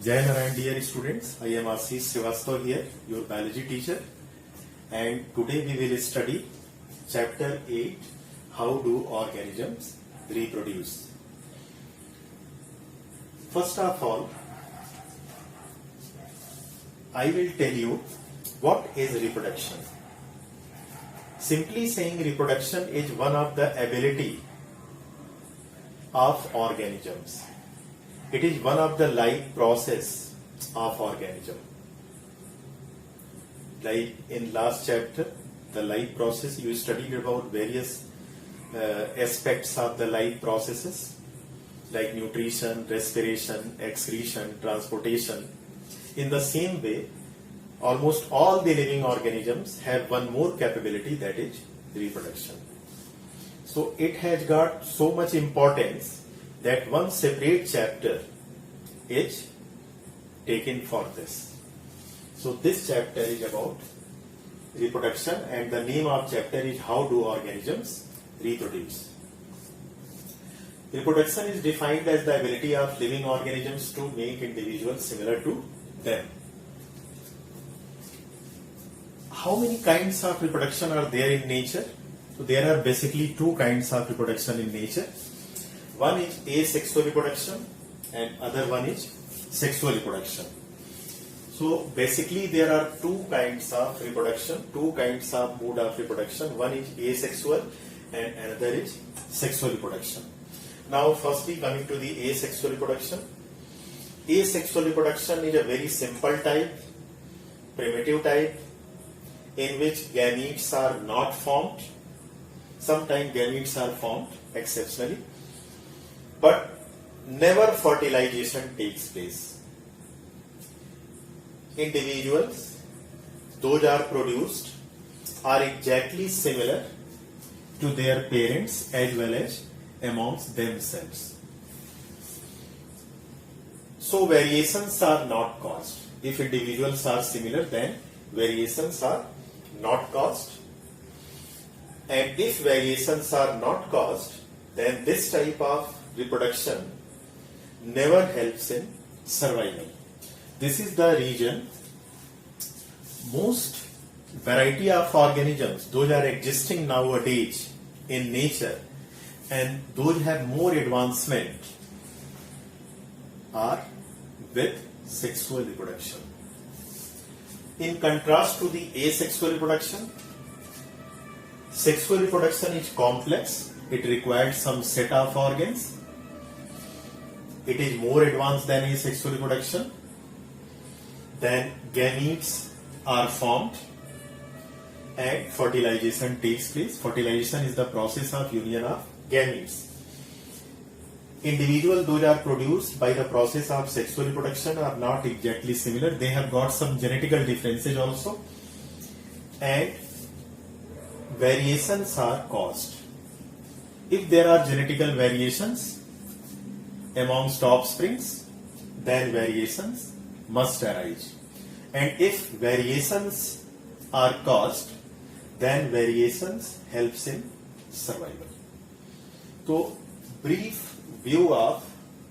Jai Narayan, dear students, I am Ashish Srivastava here, your biology teacher, and today we will study chapter 8, How do organisms reproduce. First of all, I will tell you what is reproduction. Simply saying, reproduction is one of the ability of organisms. It is one of the life process of organism. Like in last chapter, the life process, you studied about various aspects of the life processes like nutrition, respiration, excretion, transportation. In the same way, almost all the living organisms have one more capability, that is reproduction. So it has got so much importance that one separate chapter is taken for this. So this chapter is about reproduction, and the name of chapter is How do organisms reproduce. Reproduction is defined as the ability of living organisms to make individuals similar to them. How many kinds of reproduction are there in nature? So there are basically two kinds of reproduction in nature. One is asexual reproduction and other one is sexual reproduction. So basically there are two kinds of reproduction, two kinds of mode of reproduction. One is asexual and another is sexual reproduction. Now firstly, coming to the asexual reproduction. Asexual reproduction is a very simple type, primitive type, in which gametes are not formed. Sometimes gametes are formed exceptionally, but never fertilization takes place. Individuals, those are produced, are exactly similar to their parents as well as amongst themselves. So variations are not caused. If individuals are similar, then variations are not caused. And if variations are not caused, then this type of reproduction never helps in survival. This is the reason most variety of organisms, those are existing nowadays in nature, and those have more advancement, are with sexual reproduction. In contrast to the asexual reproduction, sexual reproduction is complex. It requires some set of organs. It is more advanced than asexual reproduction. Then gametes are formed and fertilization takes place. Fertilization is the process of union of gametes. Individuals, those are produced by the process of sexual reproduction, are not exactly similar. They have got some genetical differences also, and variations are caused. If there are genetical variations amongst offsprings, then variations must arise. And if variations are caused, then variations helps in survival. So, brief view of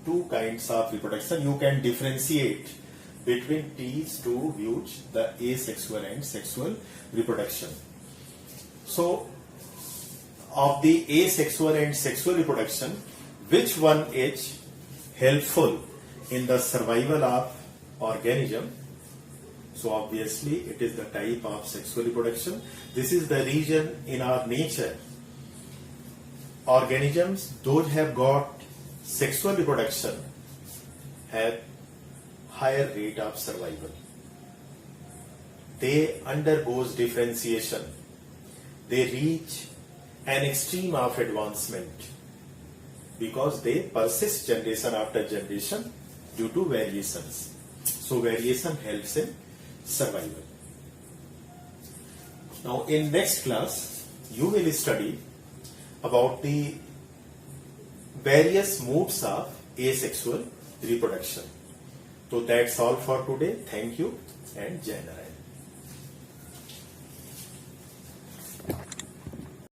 two kinds of reproduction. You can differentiate between these two views, the asexual and sexual reproduction. So, of the asexual and sexual reproduction, which one is helpful in the survival of organism? So obviously it is the type of sexual reproduction. This is the region in our nature. Organisms, those have got sexual reproduction, have higher rate of survival. They undergoes differentiation. They reach an extreme of advancement because they persist generation after generation due to variations. So variation helps in survival. Now in next class, you will study about the various modes of asexual reproduction. So that's all for today. Thank you and Jai Narayan.